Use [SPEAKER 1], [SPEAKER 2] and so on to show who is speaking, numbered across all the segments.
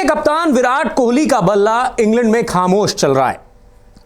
[SPEAKER 1] के कप्तान विराट कोहली का बल्ला इंग्लैंड में खामोश चल रहा है।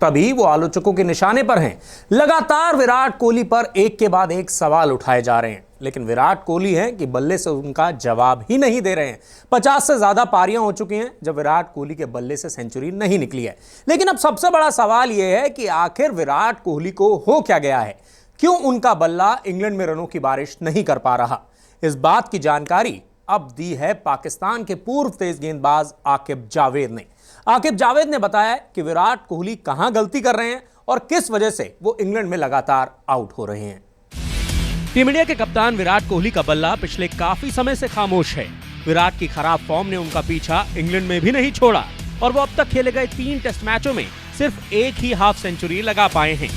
[SPEAKER 1] तभी वो आलोचकों के निशाने पर हैं। लगातार विराट कोहली पर एक के बाद एक सवाल उठाए जा रहे हैं, लेकिन विराट कोहली हैं कि बल्ले से उनका जवाब ही नहीं दे रहे हैं। 50 से ज्यादा पारियां हो चुकी हैं जब विराट कोहली के बल्ले से सेंचुरी नहीं निकली है। लेकिन अब सबसे बड़ा सवाल यह है कि आखिर विराट कोहली को हो क्या गया है, क्यों उनका बल्ला इंग्लैंड में रनों की बारिश नहीं कर पा रहा। इस बात की जानकारी अब दी है पाकिस्तान के पूर्व तेज गेंदबाज आकिब जावेद ने। आकिब जावेद ने बताया कि विराट कोहली कहां गलती कर रहे हैं और किस वजह से वो इंग्लैंड में लगातार आउट हो रहे हैं। टीम इंडिया के कप्तान विराट कोहली का बल्ला पिछले काफी समय से खामोश है। विराट की खराब फॉर्म ने उनका पीछा इंग्लैंड में भी नहीं छोड़ा और वो अब तक खेले गए 3 टेस्ट मैचों में सिर्फ एक ही हाफ सेंचुरी लगा पाए हैं।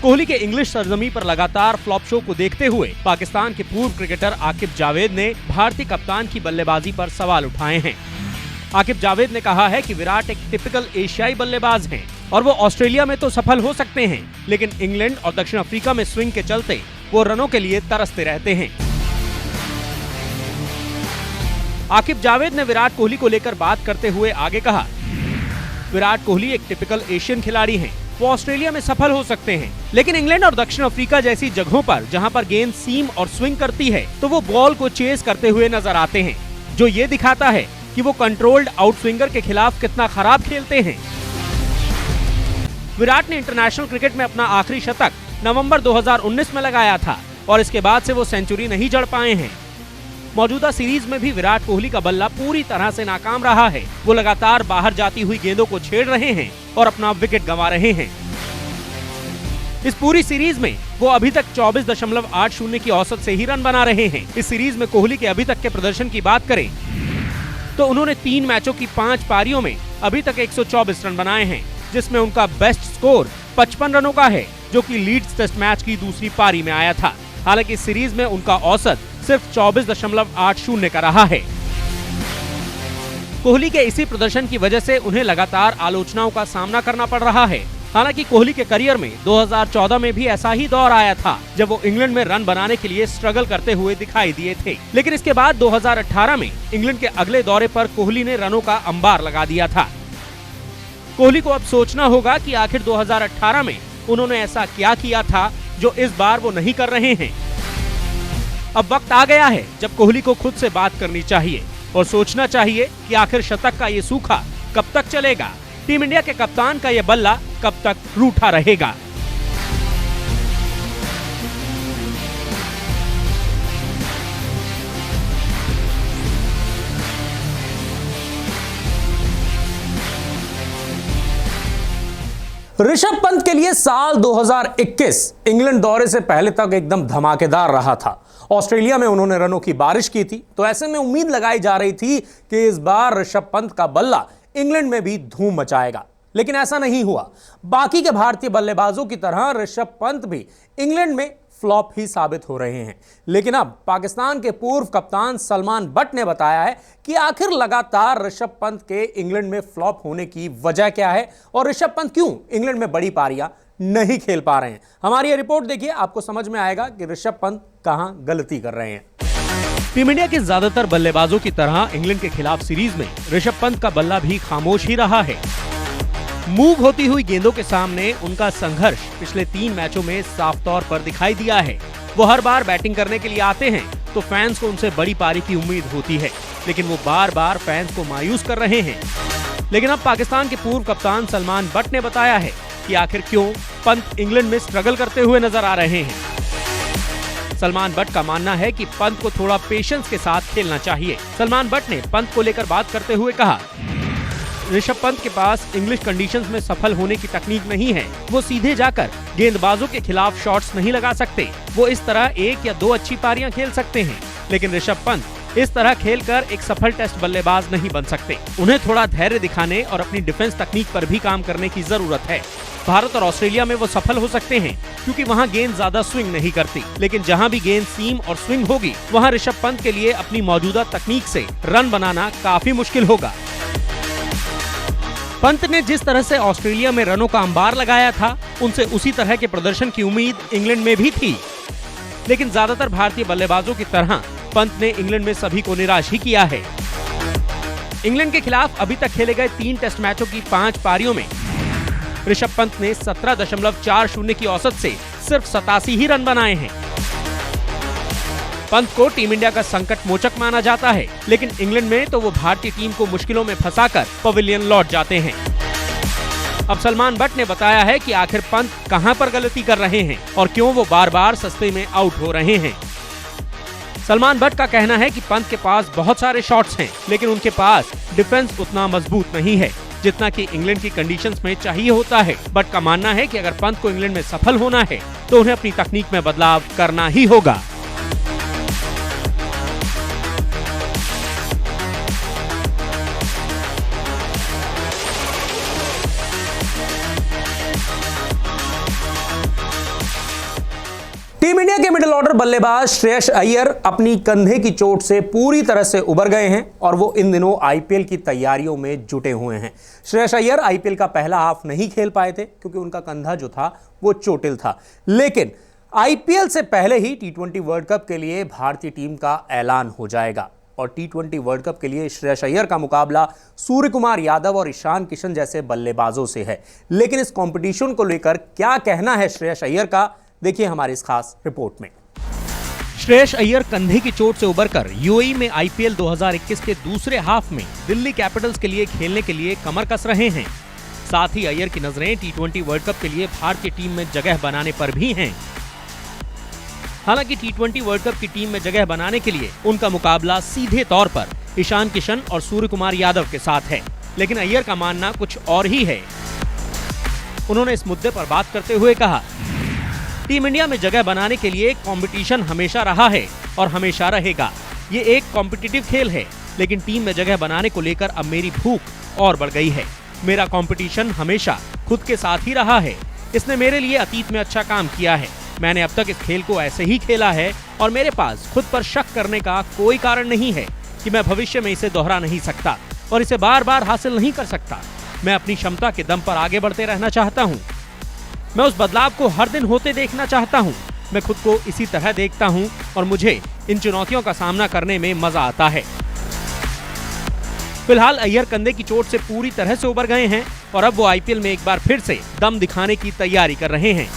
[SPEAKER 1] कोहली के इंग्लिश सरजमी पर लगातार फ्लॉप शो को देखते हुए पाकिस्तान के पूर्व क्रिकेटर आकिब जावेद ने भारतीय कप्तान की बल्लेबाजी पर सवाल उठाए हैं। आकिब जावेद ने कहा है कि विराट एक टिपिकल एशियाई बल्लेबाज हैं और वो ऑस्ट्रेलिया में तो सफल हो सकते हैं, लेकिन इंग्लैंड और दक्षिण अफ्रीका में स्विंग के चलते वो रनों के लिए तरसते रहते हैं। आकिब जावेद ने विराट कोहली को लेकर बात करते हुए आगे कहा, विराट कोहली एक टिपिकल एशियन खिलाड़ी हैं। वो ऑस्ट्रेलिया में सफल हो सकते हैं, लेकिन इंग्लैंड और दक्षिण अफ्रीका जैसी जगहों पर जहां पर गेंद सीम और स्विंग करती है तो वो बॉल को चेस करते हुए नजर आते हैं, जो ये दिखाता है कि वो कंट्रोल्ड आउट स्विंगर के खिलाफ कितना खराब खेलते हैं। विराट ने इंटरनेशनल क्रिकेट में अपना आखिरी शतक नवंबर 2019 में लगाया था और इसके बाद से वो सेंचुरी नहीं जड़ पाए हैं। मौजूदा सीरीज में भी विराट कोहली का बल्ला पूरी तरह से नाकाम रहा है। वो लगातार बाहर जाती हुई गेंदों को छेड़ रहे हैं और अपना विकेट गंवा रहे हैं। इस पूरी सीरीज में वो अभी तक 24.80 की औसत से ही रन बना रहे हैं। इस सीरीज में कोहली के अभी तक के प्रदर्शन की बात करें तो उन्होंने 3 मैचों की 5 पारियों में अभी तक 124 रन बनाए हैं, जिसमें उनका बेस्ट स्कोर 55 रनों का है, जो कि लीड्स टेस्ट मैच की दूसरी पारी में आया था। हालांकि इस सीरीज में उनका औसत सिर्फ 24.80 का रहा है। कोहली के इसी प्रदर्शन की वजह से उन्हें लगातार आलोचनाओं का सामना करना पड़ रहा है। हालांकि कोहली के करियर में 2014 में भी ऐसा ही दौर आया था जब वो इंग्लैंड में रन बनाने के लिए स्ट्रगल करते हुए दिखाई दिए थे, लेकिन इसके बाद 2018 में इंग्लैंड के अगले दौरे पर कोहली ने रनों का अंबार लगा दिया था। कोहली को अब सोचना होगा कि आखिर 2018 में उन्होंने ऐसा क्या किया था जो इस बार वो नहीं कर रहे हैं। अब वक्त आ गया है जब कोहली को खुद से बात करनी चाहिए और सोचना चाहिए कि आखिर शतक का ये सूखा कब तक चलेगा। टीम इंडिया के कप्तान का ये बल्ला कब तक रूठा रहेगा। ऋषभ पंत के लिए साल 2021 इंग्लैंड दौरे से पहले तक एकदम धमाकेदार रहा था। ऑस्ट्रेलिया में उन्होंने रनों की बारिश की थी, तो ऐसे में उम्मीद लगाई जा रही थी कि इस बार ऋषभ पंत का बल्ला इंग्लैंड में भी धूम मचाएगा, लेकिन ऐसा नहीं हुआ। बाकी के भारतीय बल्लेबाजों की तरह ऋषभ पंत भी इंग्लैंड में फ्लॉप ही साबित हो रहे हैं। लेकिन अब पाकिस्तान के पूर्व कप्तान सलमान बट ने बताया है कि आखिर लगातार ऋषभ पंत के इंग्लैंड में फ्लॉप होने की वजह क्या है और ऋषभ पंत क्यों इंग्लैंड में बड़ी पारियां नहीं खेल पा रहे हैं। हमारी ये रिपोर्ट देखिए, आपको समझ में आएगा कि ऋषभ पंत कहां गलती कर रहे हैं। टीम इंडिया के ज्यादातर बल्लेबाजों की तरह इंग्लैंड के खिलाफ सीरीज में ऋषभ पंत का बल्ला भी खामोश ही रहा है। मूव होती हुई गेंदों के सामने उनका संघर्ष पिछले 3 मैचों में साफ तौर पर दिखाई दिया है। वो हर बार बैटिंग करने के लिए आते हैं तो फैंस को उनसे बड़ी पारी की उम्मीद होती है, लेकिन वो बार बार फैंस को मायूस कर रहे हैं। लेकिन अब पाकिस्तान के पूर्व कप्तान सलमान बट ने बताया है कि आखिर क्यों पंत इंग्लैंड में स्ट्रगल करते हुए नजर आ रहे हैं। सलमान बट का मानना है कि पंत को थोड़ा पेशेंस के साथ खेलना चाहिए। सलमान बट ने पंत को लेकर बात करते हुए कहा, ऋषभ पंत के पास इंग्लिश कंडीशंस में सफल होने की तकनीक नहीं है। वो सीधे जाकर गेंदबाजों के खिलाफ शॉट्स नहीं लगा सकते। वो इस तरह 1 या 2 अच्छी पारियां खेल सकते हैं, लेकिन ऋषभ पंत इस तरह खेलकर एक सफल टेस्ट बल्लेबाज नहीं बन सकते। उन्हें थोड़ा धैर्य दिखाने और अपनी डिफेंस तकनीक पर भी काम करने की जरूरत है। भारत और ऑस्ट्रेलिया में वो सफल हो सकते हैं क्योंकि वहाँ गेंद ज्यादा स्विंग नहीं करती, लेकिन जहाँ भी गेंद सीम और स्विंग होगी वहाँ ऋषभ पंत के लिए अपनी मौजूदा तकनीक से रन बनाना काफी मुश्किल होगा। पंत ने जिस तरह से ऑस्ट्रेलिया में रनों का अंबार लगाया था, उनसे उसी तरह के प्रदर्शन की उम्मीद इंग्लैंड में भी थी, लेकिन ज्यादातर भारतीय बल्लेबाजों की तरह पंत ने इंग्लैंड में सभी को निराश ही किया है। इंग्लैंड के खिलाफ अभी तक खेले गए 3 टेस्ट मैचों की 5 पारियों में ऋषभ पंत ने 17.40 की औसत से सिर्फ 87 ही रन बनाए हैं। पंत को टीम इंडिया का संकट मोचक माना जाता है, लेकिन इंग्लैंड में तो वो भारतीय टीम को मुश्किलों में फंसाकर पवेलियन लौट जाते हैं। अब सलमान बट ने बताया है कि आखिर पंत कहां पर गलती कर रहे हैं और क्यों वो बार बार सस्ते में आउट हो रहे हैं। सलमान बट का कहना है कि पंत के पास बहुत सारे शॉट्स हैं, लेकिन उनके पास डिफेंस उतना मजबूत नहीं है जितना कि इंग्लैंड की कंडीशंस में चाहिए होता है। बट का मानना है कि अगर पंत को इंग्लैंड में सफल होना है तो उन्हें अपनी तकनीक में बदलाव करना ही होगा। टीम इंडिया के मिडिल ऑर्डर बल्लेबाज श्रेयस अय्यर अपनी कंधे की चोट से पूरी तरह से उबर गए हैं और वो इन दिनों आईपीएल की तैयारियों में जुटे हुए हैं। श्रेयस अय्यर आईपीएल का पहला हाफ नहीं खेल पाए थे क्योंकि उनका कंधा जो था वो चोटिल था, लेकिन आईपीएल से पहले ही टी20 वर्ल्ड कप के लिए भारतीय टीम का ऐलान हो जाएगा और टी20 वर्ल्ड कप के लिए श्रेयस अय्यर का मुकाबला सूर्य कुमार यादव और ईशान किशन जैसे बल्लेबाजों से है। लेकिन इस कंपटीशन को लेकर क्या कहना है श्रेयस अय्यर का, देखिए हमारी इस खास रिपोर्ट में। श्रेयस अय्यर कंधे की चोट से उबरकर यूएई में आईपीएल 2021 के दूसरे हाफ में दिल्ली कैपिटल्स के लिए खेलने के लिए कमर कस रहे हैं। साथ ही अय्यर की नजरें टी20 वर्ल्ड कप के लिए भारतीय टीम में जगह बनाने पर भी हैं। हालांकि टी20 वर्ल्ड कप की टीम में जगह बनाने के लिए उनका मुकाबला सीधे तौर पर ईशान किशन और सूर्य कुमार यादव के साथ है, लेकिन अय्यर का मानना कुछ और ही है। उन्होंने इस मुद्दे पर बात करते हुए कहा, टीम इंडिया में जगह बनाने के लिए कंपटीशन हमेशा रहा है और हमेशा रहेगा। ये एक कॉम्पिटिटिव खेल है, लेकिन टीम में जगह बनाने को लेकर अब मेरी भूख और बढ़ गई है। मेरा कंपटीशन हमेशा खुद के साथ ही रहा है। इसने मेरे लिए अतीत में अच्छा काम किया है। मैंने अब तक इस खेल को ऐसे ही खेला है और मेरे पास खुद पर शक करने का कोई कारण नहीं है कि मैं भविष्य में इसे दोहरा नहीं सकता और इसे बार बार हासिल नहीं कर सकता। मैं अपनी क्षमता के दम पर आगे बढ़ते रहना चाहता हूँ। मैं उस बदलाव को हर दिन होते देखना चाहता हूं। मैं खुद को इसी तरह देखता हूं और मुझे इन चुनौतियों का सामना करने में मजा आता है। फिलहाल अय्यर कंधे की चोट से पूरी तरह से उबर गए हैं और अब वो आईपीएल में एक बार फिर से दम दिखाने की तैयारी कर रहे हैं।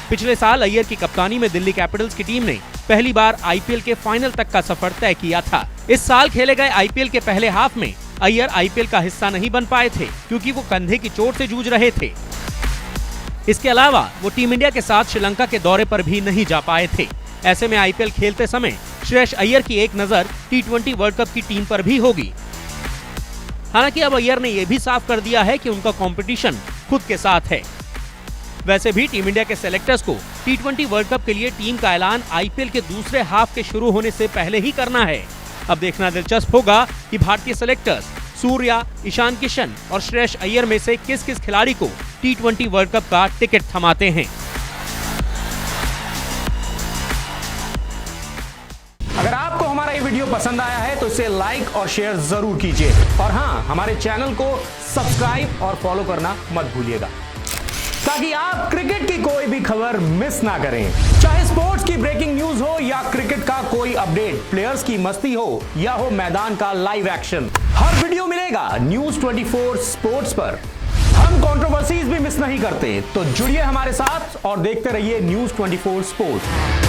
[SPEAKER 1] पिछले साल अय्यर की कप्तानी में दिल्ली कैपिटल्स की टीम ने पहली बार आईपीएल के फाइनल तक का सफर तय किया था। इस साल खेले गए आईपीएल के पहले हाफ में अय्यर आईपीएल का हिस्सा नहीं बन पाए थे क्योंकि वो कंधे की चोट से जूझ रहे थे। इसके अलावा वो टीम इंडिया के साथ श्रीलंका के दौरे पर भी नहीं जा पाए थे। ऐसे में आईपीएल खेलते समय श्रेयस अय्यर की एक नजर टी20 वर्ल्ड कप की टीम पर भी होगी। हालांकि अब अय्यर ने यह भी साफ कर दिया है कि उनका कंपटीशन खुद के साथ है। वैसे भी टीम इंडिया के सेलेक्टर्स को टी20 वर्ल्ड कप के लिए टीम का ऐलान आईपीएल के दूसरे हाफ के शुरू होने से पहले ही करना है। अब देखना दिलचस्प होगा कि भारतीय सेलेक्टर्स सूर्या, ईशान किशन और श्रेयस अय्यर में से किस किस खिलाड़ी को टी20 वर्ल्ड कप का टिकट थमाते हैं। अगर आपको हमारा ये वीडियो पसंद आया है तो इसे लाइक और शेयर जरूर कीजिए और हाँ, हमारे चैनल को सब्सक्राइब और फॉलो करना मत भूलिएगा ताकि आप क्रिकेट की कोई भी खबर मिस ना करें। चाहे स्पोर्ट्स की ब्रेकिंग न्यूज हो या क्रिकेट का कोई अपडेट, प्लेयर्स की मस्ती हो या हो मैदान का लाइव एक्शन, हर वीडियो मिलेगा न्यूज 24 स्पोर्ट्स पर। हम कंट्रोवर्सीज भी मिस नहीं करते, तो जुड़िए हमारे साथ और देखते रहिए न्यूज 24 स्पोर्ट्स।